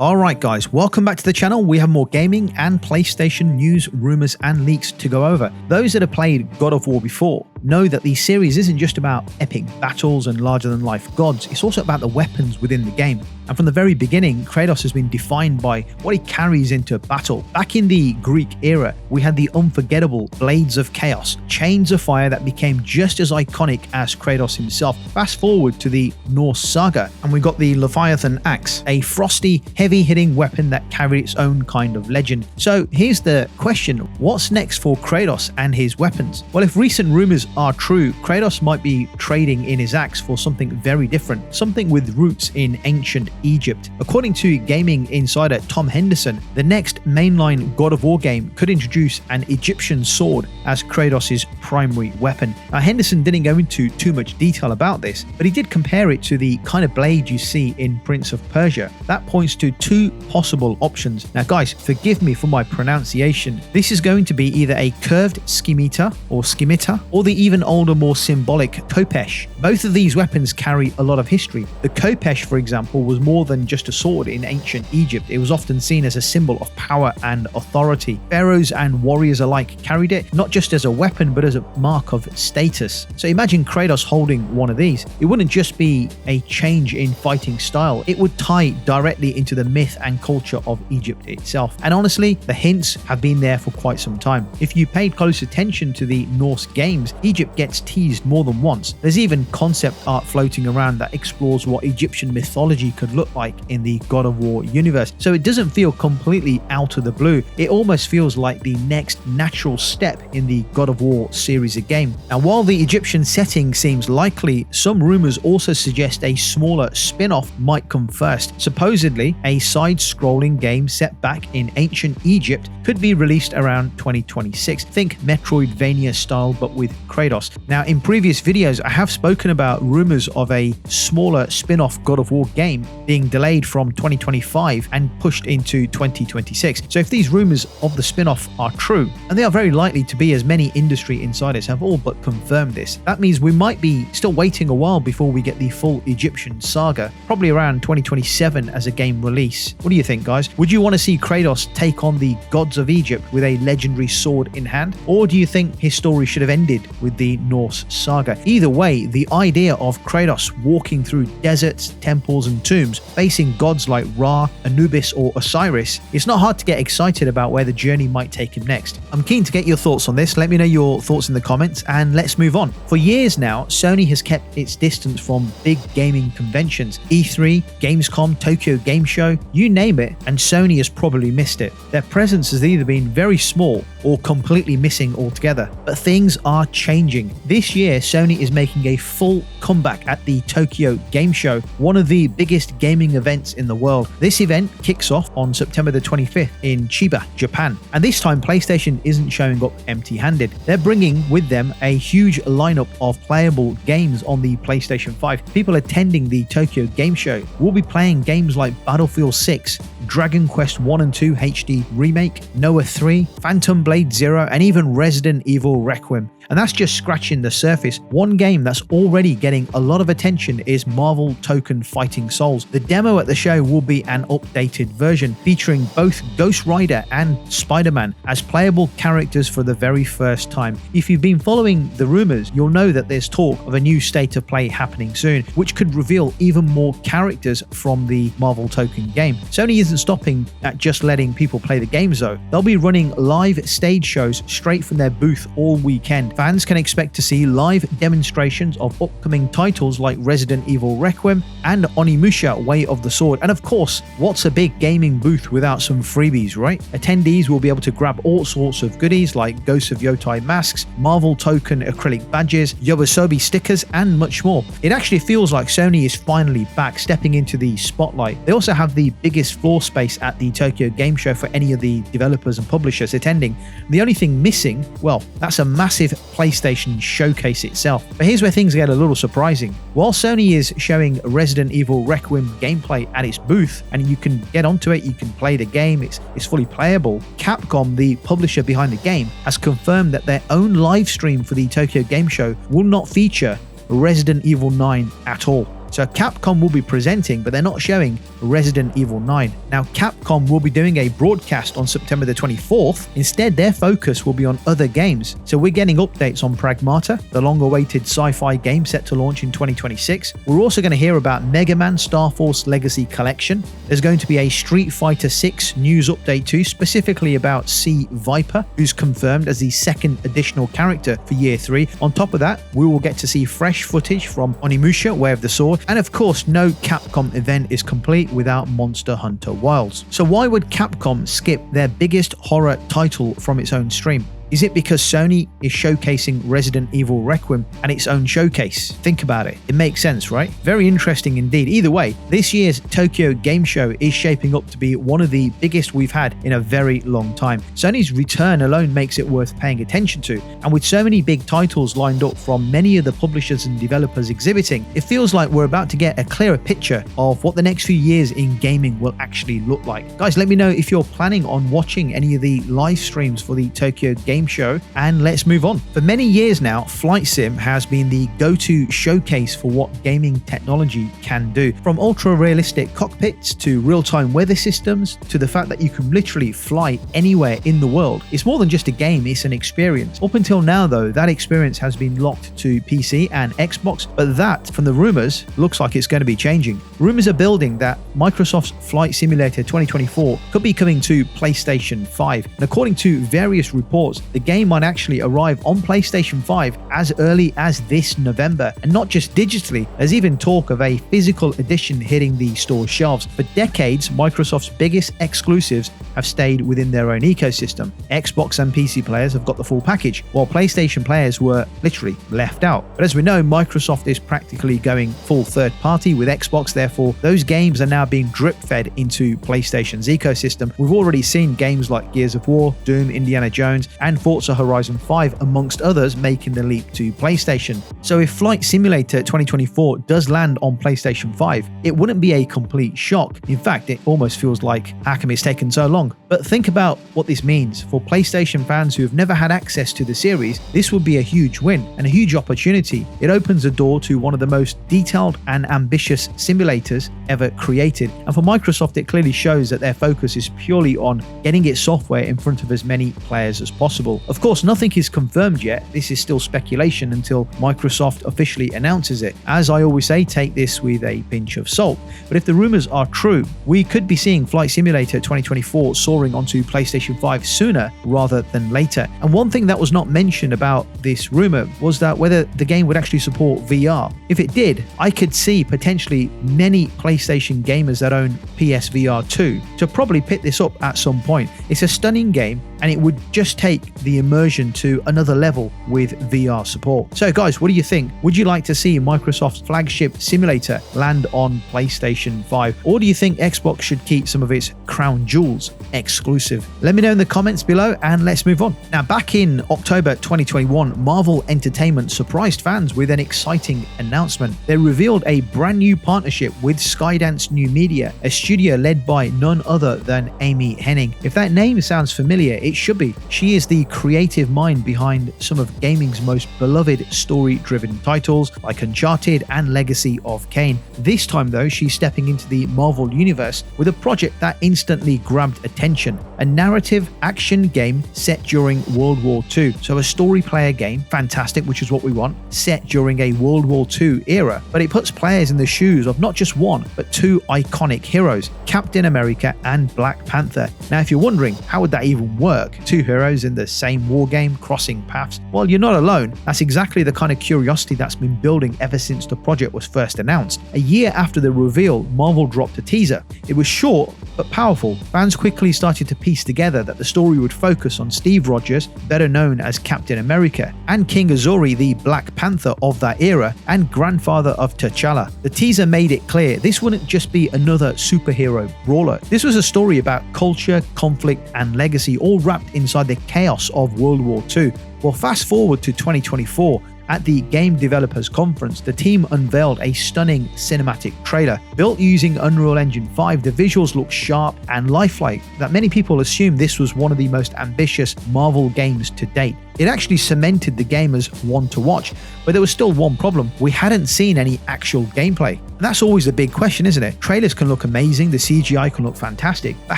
Alright guys, welcome back to the channel. We have more gaming and PlayStation news, rumours and leaks to go over. Those that have played God of War before know that the series isn't just about epic battles and larger than life gods, it's also about the weapons within the game. And from the very beginning, Kratos has been defined by what he carries into battle. Back in the Greek era, we had the unforgettable Blades of Chaos, chains of fire that became just as iconic as Kratos himself. Fast forward to the Norse saga, and we got the Leviathan Axe, a frosty, heavy-hitting weapon that carried its own kind of legend. So here's the question, what's next for Kratos and his weapons? Well, if recent rumors are true, Kratos might be trading in his axe for something very different, something with roots in ancient Egypt. According to gaming insider Tom Henderson, the next mainline God of War game could introduce an Egyptian sword as Kratos' primary weapon. Now, Henderson didn't go into too much detail about this, but he did compare it to the kind of blade you see in Prince of Persia. That points to two possible options. Now guys, forgive me for my pronunciation. This is going to be either a curved scimitar or the even older, more symbolic khopesh. Both of these weapons carry a lot of history. The khopesh, for example, was more than just a sword in ancient Egypt. It was often seen as a symbol of power and authority. Pharaohs and warriors alike carried it, not just as a weapon, but as a mark of status. So imagine Kratos holding one of these. It wouldn't just be a change in fighting style, it would tie directly into the myth and culture of Egypt itself. And honestly, the hints have been there for quite some time. If you paid close attention to the Norse games, Egypt gets teased more than once. There's even concept art floating around that explores what Egyptian mythology could look like in the God of War universe. So it doesn't feel completely out of the blue. It almost feels like the next natural step in the God of War series of game. And while the Egyptian setting seems likely, some rumors also suggest a smaller spin-off might come first. Supposedly, a side-scrolling game set back in ancient Egypt could be released around 2026. Think Metroidvania style, but with Kratos. Now, in previous videos, I have spoken about rumors of a smaller spin-off God of War game being delayed from 2025 and pushed into 2026. So if these rumors of the spin-off are true, and they are very likely to be, as many industry insiders have all but confirmed this, that means we might be still waiting a while before we get the full Egyptian saga, probably around 2027 as a game release. What do you think, guys? Would you want to see Kratos take on the gods of Egypt with a legendary sword in hand? Or do you think his story should have ended with the Norse saga? Either way, the idea of Kratos walking through deserts, temples and tombs, facing gods like Ra, Anubis or Osiris, it's not hard to get excited about where the journey might take him next. I'm keen to get your thoughts on this. Let me know your thoughts in the comments and let's move on. For years now, Sony has kept its distance from big gaming conventions. E3, Gamescom, Tokyo Game Show, you name it, and Sony has probably missed it. Their presence has either been very small or completely missing altogether. But things are changing. This year, Sony is making a full comeback at the Tokyo Game Show, one of the biggest gaming events in the world. This event kicks off on September the 25th in Chiba, Japan. And this time, PlayStation isn't showing up empty-handed. They're bringing with them a huge lineup of playable games on the PlayStation 5. People attending the Tokyo Game Show will be playing games like Battlefield 6, Dragon Quest 1 and 2 HD Remake, Noah 3, Phantom Blade Zero, and even Resident Evil Requiem. And that's just scratching the surface. One game that's already getting a lot of attention is Marvel Token Fighting Souls. The demo at the show will be an updated version featuring both Ghost Rider and Spider-Man as playable characters for the very first time. If you've been following the rumors, you'll know that there's talk of a new state of play happening soon, which could reveal even more characters from the Marvel Token game. Sony isn't stopping at just letting people play the games though. They'll be running live stage shows straight from their booth all weekend. Fans can expect to see live demonstrations of upcoming titles like Resident Evil Requiem and Onimusha Way of the Sword. And of course, what's a big gaming booth without some freebies, right? Attendees will be able to grab all sorts of goodies like Ghosts of Yotai masks, Marvel Token acrylic badges, Yoasobi stickers, and much more. It actually feels like Sony is finally back, stepping into the spotlight. They also have the biggest floor space at the Tokyo Game Show for any of the developers and publishers attending. The only thing missing, well, that's a massive PlayStation showcase itself. But here's where things get a little surprising. While Sony is showing Resident Evil Requiem gameplay at its booth, and you can get onto it, you can play the game, it's fully playable, Capcom, the publisher behind the game, has confirmed that their own live stream for the Tokyo Game Show will not feature Resident Evil 9 at all. So Capcom will be presenting, but they're not showing Resident Evil 9. Now Capcom will be doing a broadcast on September the 24th. Instead, their focus will be on other games. So we're getting updates on Pragmata, the long-awaited sci-fi game set to launch in 2026. We're also going to hear about Mega Man Star Force Legacy Collection. There's going to be a Street Fighter 6 news update too, specifically about C. Viper, who's confirmed as the second additional character for Year 3. On top of that, we will get to see fresh footage from Onimusha, Way of the Sword, and of course, no Capcom event is complete without Monster Hunter Wilds. So why would Capcom skip their biggest horror title from its own stream? Is it because Sony is showcasing Resident Evil Requiem and its own showcase? Think about it. It makes sense, right? Very interesting indeed. Either way, this year's Tokyo Game Show is shaping up to be one of the biggest we've had in a very long time. Sony's return alone makes it worth paying attention to. And with so many big titles lined up from many of the publishers and developers exhibiting, it feels like we're about to get a clearer picture of what the next few years in gaming will actually look like. Guys, let me know if you're planning on watching any of the live streams for the Tokyo Game Show, and let's move on. For many years now, Flight Sim has been the go-to showcase for what gaming technology can do. From ultra-realistic cockpits to real-time weather systems to the fact that you can literally fly anywhere in the world. It's more than just a game, it's an experience. Up until now though, that experience has been locked to PC and Xbox, but that, from the rumors, looks like it's going to be changing. Rumors are building that Microsoft's Flight Simulator 2024 could be coming to PlayStation 5. And according to various reports, the game might actually arrive on PlayStation 5 as early as this November. And not just digitally, there's even talk of a physical edition hitting the store shelves. For decades, Microsoft's biggest exclusives have stayed within their own ecosystem. Xbox and PC players have got the full package, while PlayStation players were literally left out. But as we know, Microsoft is practically going full third party with Xbox, therefore those games are now being drip-fed into PlayStation's ecosystem. We've already seen games like Gears of War, Doom, Indiana Jones, and Forza Horizon 5, amongst others, making the leap to PlayStation. So if Flight Simulator 2024 does land on PlayStation 5, it wouldn't be a complete shock. In fact, it almost feels like, how come it's taken so long? But think about what this means. For PlayStation fans who have never had access to the series, this would be a huge win and a huge opportunity. It opens the door to one of the most detailed and ambitious simulators ever created. And for Microsoft, it clearly shows that their focus is purely on getting its software in front of as many players as possible. Of course, nothing is confirmed yet. This is still speculation until Microsoft officially announces it. As I always say, take this with a pinch of salt. But if the rumors are true, we could be seeing Flight Simulator 2024 soaring onto PlayStation 5 sooner rather than later. And one thing that was not mentioned about this rumor was that whether the game would actually support VR. If it did, I could see potentially many PlayStation gamers that own PSVR 2 to probably pick this up at some point. It's a stunning game, and it would just take the immersion to another level with VR support. So guys, what do you think? Would you like to see Microsoft's flagship simulator land on PlayStation 5? Or do you think Xbox should keep some of its crown jewels exclusive? Let me know in the comments below, and let's move on. Now, back in October 2021, Marvel Entertainment surprised fans with an exciting announcement. They revealed a brand new partnership with Skydance New Media, a studio led by none other than Amy Hennig. If that name sounds familiar, it should be. She is the creative mind behind some of gaming's most beloved story-driven titles like Uncharted and Legacy of Kain. This time though, she's stepping into the Marvel universe with a project that instantly grabbed attention. A narrative action game set during World War II. So a story player game, fantastic, which is what we want, set during a World War II era. But it puts players in the shoes of not just one, but two iconic heroes, Captain America and Black Panther. Now, if you're wondering, how would that even work? Two heroes in the same war game crossing paths? Well, you're not alone. That's exactly the kind of curiosity that's been building ever since the project was first announced. A year after the reveal, Marvel dropped a teaser. It was short but powerful. Fans quickly started to piece together that the story would focus on Steve Rogers, better known as Captain America, and King Azuri, the Black Panther of that era and grandfather of T'Challa. The teaser made it clear this wouldn't just be another superhero brawler. This was a story about culture, conflict, and legacy, all wrapped inside the chaos of World War II. Well, fast forward to 2024. At the Game Developers Conference, the team unveiled a stunning cinematic trailer. Built using Unreal Engine 5, the visuals look sharp and lifelike that many people assume this was one of the most ambitious Marvel games to date. It actually cemented the game as one to watch, but there was still one problem. We hadn't seen any actual gameplay. And that's always the big question, isn't it? Trailers can look amazing, the CGI can look fantastic, but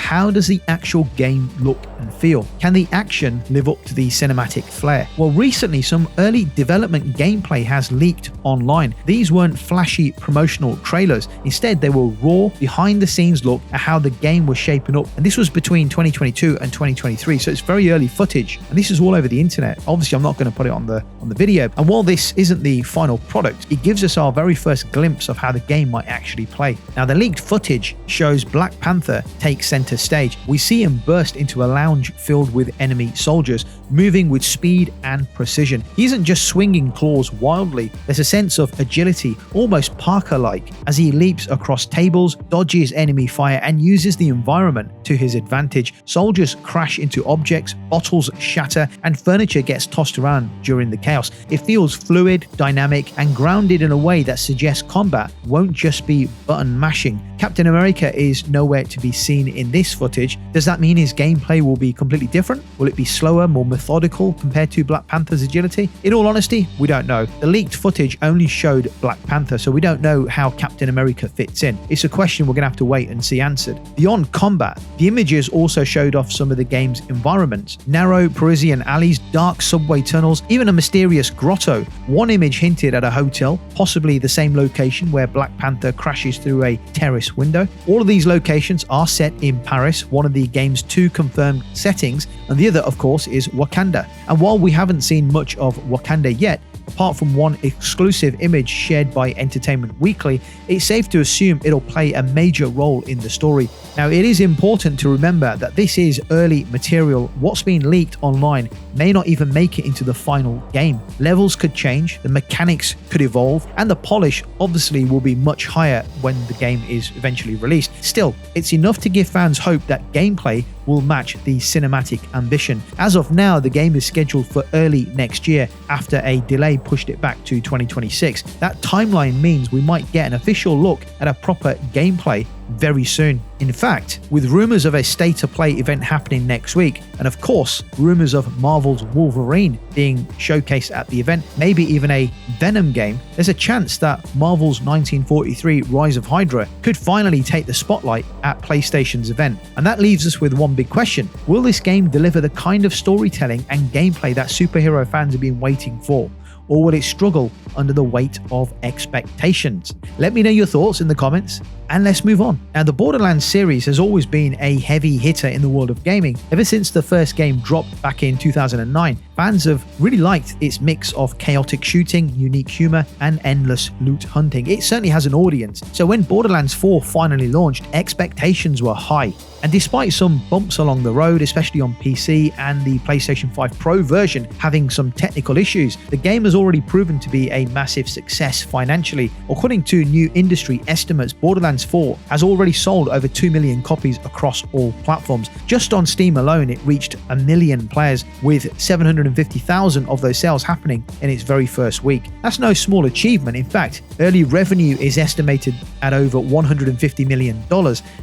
how does the actual game look and feel? Can the action live up to the cinematic flair? Well, recently some early development gameplay has leaked online. These weren't flashy promotional trailers. Instead, they were raw, behind the scenes look at how the game was shaping up. And this was between 2022 and 2023, so it's very early footage. And this is all over the internet. Obviously, I'm not going to put it on the video. And while this isn't the final product, it gives us our very first glimpse of how the game might actually play. Now, the leaked footage shows Black Panther take center stage. We see him burst into a lounge filled with enemy soldiers, moving with speed and precision. He isn't just swinging claws wildly, there's a sense of agility, almost Parker-like, as he leaps across tables, dodges enemy fire, and uses the environment to his advantage. Soldiers crash into objects, bottles shatter, and furniture gets tossed around during the chaos. It feels fluid, dynamic, and grounded in a way that suggests combat won't just be button mashing. Captain America is nowhere to be seen in this footage. Does that mean his gameplay will be completely different? Will it be slower, more methodical compared to Black Panther's agility? In all honesty, we don't know. The leaked footage only showed Black Panther, so we don't know how Captain America fits in. It's a question we're going to have to wait and see answered. Beyond combat, the images also showed off some of the game's environments. Narrow Parisian alleys, dark subway tunnels, even a mysterious grotto. One image hinted at a hotel, possibly the same location where Black Panther crashes through a terrace window. All of these locations are set in Paris, one of the game's 2 confirmed settings, and the other, of course, is Wakanda. And while we haven't seen much of Wakanda yet, apart from one exclusive image shared by Entertainment Weekly, it's safe to assume it'll play a major role in the story. Now, it is important to remember that this is early material. What's been leaked online may not even make it into the final game. Levels could change, the mechanics could evolve, and the polish obviously will be much higher when the game is eventually released. Still, it's enough to give fans hope that gameplay will match the cinematic ambition. As of now, the game is scheduled for early next year after a delay pushed it back to 2026. That timeline means we might get an official look at a proper gameplay very soon. In fact, with rumors of a state of play event happening next week, and of course, rumors of Marvel's Wolverine being showcased at the event, maybe even a Venom game, there's a chance that Marvel's 1943 Rise of Hydra could finally take the spotlight at PlayStation's event. And that leaves us with one big question. Will this game deliver the kind of storytelling and gameplay that superhero fans have been waiting for? Or will it struggle under the weight of expectations? Let me know your thoughts in the comments, and let's move on. Now, the Borderlands series has always been a heavy hitter in the world of gaming. Ever since the first game dropped back in 2009, fans have really liked its mix of chaotic shooting, unique humor, and endless loot hunting. It certainly has an audience. So when Borderlands 4 finally launched, expectations were high. And despite some bumps along the road, especially on PC and the PlayStation 5 Pro version having some technical issues, the game has already proven to be a massive success financially. According to new industry estimates, Borderlands 4 has already sold over 2 million copies across all platforms. Just on Steam alone, it reached 1 million players, with 750,000 of those sales happening in its very first week. That's no small achievement. In fact, early revenue is estimated at over $150 million.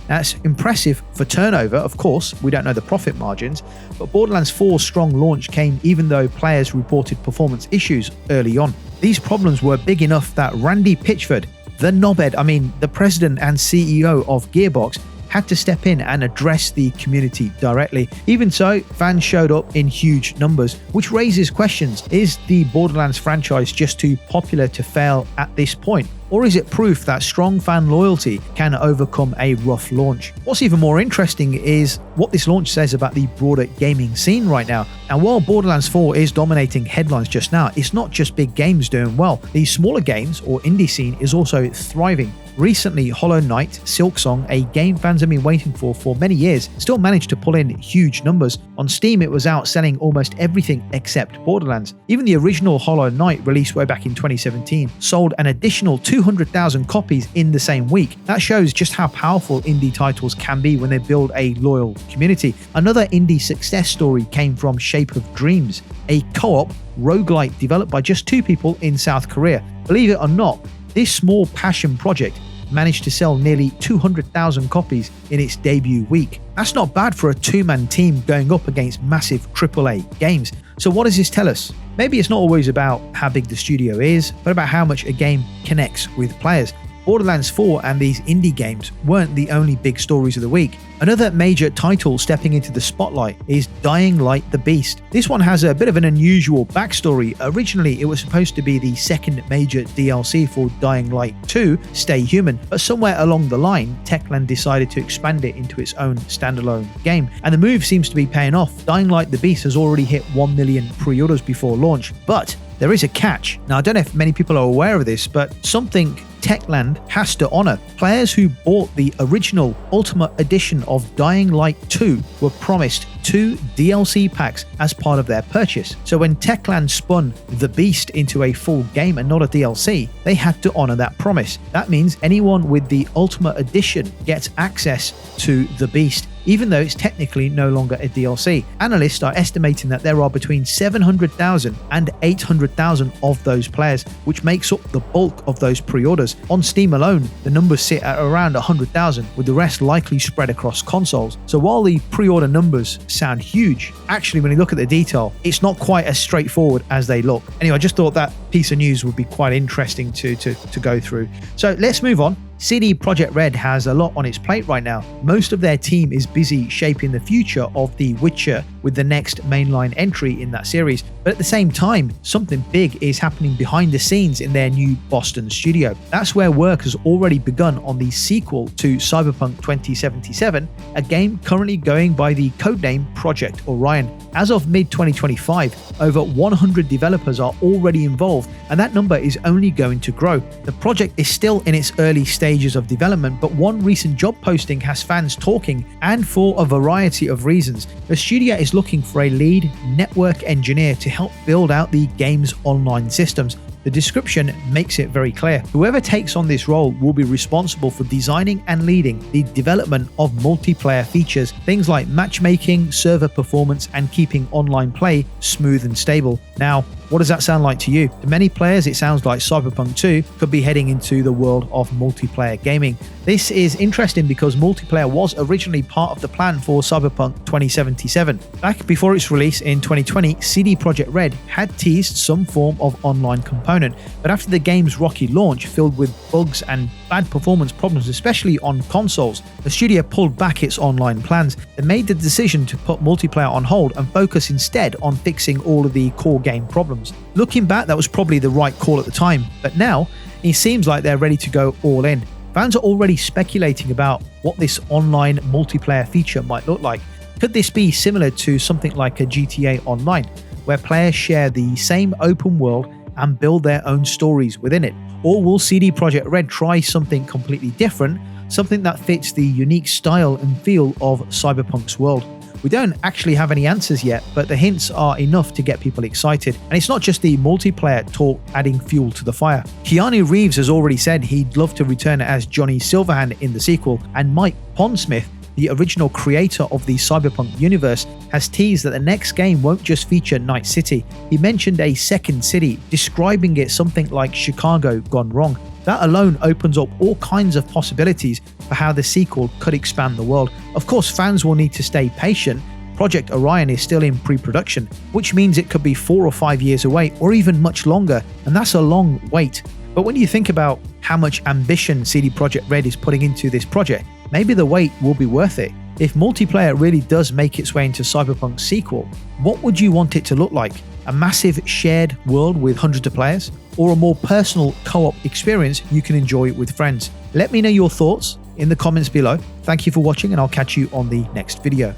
That's impressive for turnover. Of course, we don't know the profit margins, but Borderlands 4's strong launch came even though players reported performance issues early on. These problems were big enough that Randy Pitchford, the knobhead, the president and CEO of Gearbox, had to step in and address the community directly. Even so, fans showed up in huge numbers, which raises questions. Is the Borderlands franchise just too popular to fail at this point? Or is it proof that strong fan loyalty can overcome a rough launch? What's even more interesting is what this launch says about the broader gaming scene right now. And while Borderlands 4 is dominating headlines just now, it's not just big games doing well. The smaller games or indie scene is also thriving. Recently, Hollow Knight, SilkSong, a game fans have been waiting for many years, still managed to pull in huge numbers. On Steam, it was outselling almost everything except Borderlands. Even the original Hollow Knight, released way back in 2017, sold an additional 200,000 copies in the same week. That shows just how powerful indie titles can be when they build a loyal community. Another indie success story came from Shape of Dreams, a co-op roguelike developed by just 2 people in South Korea. Believe it or not, this small passion project managed to sell nearly 200,000 copies in its debut week. That's not bad for a 2-man team going up against massive AAA games. So what does this tell us? Maybe it's not always about how big the studio is, but about how much a game connects with players. Borderlands 4 and these indie games weren't the only big stories of the week. Another major title stepping into the spotlight is Dying Light the Beast. This one has a bit of an unusual backstory. Originally, it was supposed to be the second major DLC for Dying Light 2, Stay Human, but somewhere along the line, Techland decided to expand it into its own standalone game, and the move seems to be paying off. Dying Light the Beast has already hit 1 million pre-orders before launch, but there is a catch. Now, I don't know if many people are aware of this, but something Techland has to honor. Players who bought the original Ultimate Edition of Dying Light 2 were promised 2 DLC packs as part of their purchase. So when Techland spun The Beast into a full game and not a DLC, they had to honor that promise. That means anyone with the Ultimate Edition gets access to The Beast, even though it's technically no longer a DLC. Analysts are estimating that there are between 700,000 and 800,000 of those players, which makes up the bulk of those pre-orders. On Steam alone, the numbers sit at around 100,000, with the rest likely spread across consoles. So while the pre-order numbers sound huge, actually when you look at the detail, it's not quite as straightforward as they look. Anyway, I just thought that piece of news would be quite interesting to go through. So let's move on. CD Projekt Red has a lot on its plate right now. Most of their team is busy shaping the future of The Witcher with the next mainline entry in that series. But at the same time, something big is happening behind the scenes in their new Boston studio. That's where work has already begun on the sequel to Cyberpunk 2077, a game currently going by the codename Project Orion. As of mid-2025, over 100 developers are already involved, and that number is only going to grow. The project is still in its early stages of development, but one recent job posting has fans talking, and for a variety of reasons. The studio is looking for a lead network engineer to help build out the game's online systems. The description makes it very clear. Whoever takes on this role will be responsible for designing and leading the development of multiplayer features, things like matchmaking, server performance, and keeping online play smooth and stable. Now, what does that sound like to you? To many players, it sounds like Cyberpunk 2 could be heading into the world of multiplayer gaming. This is interesting because multiplayer was originally part of the plan for Cyberpunk 2077. Back before its release in 2020, CD Projekt Red had teased some form of online component, but after the game's rocky launch filled with bugs and bad performance problems, especially on consoles, the studio pulled back its online plans and made the decision to put multiplayer on hold and focus instead on fixing all of the core game problems. Looking back, that was probably the right call at the time, but now it seems like they're ready to go all in. Fans are already speculating about what this online multiplayer feature might look like. Could this be similar to something like a GTA Online, where players share the same open world and build their own stories within it? Or will CD Projekt Red try something completely different, something that fits the unique style and feel of Cyberpunk's world? We don't actually have any answers yet, but the hints are enough to get people excited. And it's not just the multiplayer talk adding fuel to the fire. Keanu Reeves has already said he'd love to return as Johnny Silverhand in the sequel, and Mike Pondsmith, the original creator of the Cyberpunk universe, has teased that the next game won't just feature Night City. He mentioned a second city, describing it something like Chicago gone wrong. That alone opens up all kinds of possibilities for how the sequel could expand the world. Of course, fans will need to stay patient. Project Orion is still in pre-production, which means it could be 4 or 5 years away, or even much longer, and that's a long wait. But when you think about how much ambition CD Projekt Red is putting into this project, maybe the wait will be worth it. If multiplayer really does make its way into Cyberpunk's sequel, what would you want it to look like? A massive shared world with hundreds of players, or a more personal co-op experience you can enjoy with friends? Let me know your thoughts in the comments below. Thank you for watching, and I'll catch you on the next video.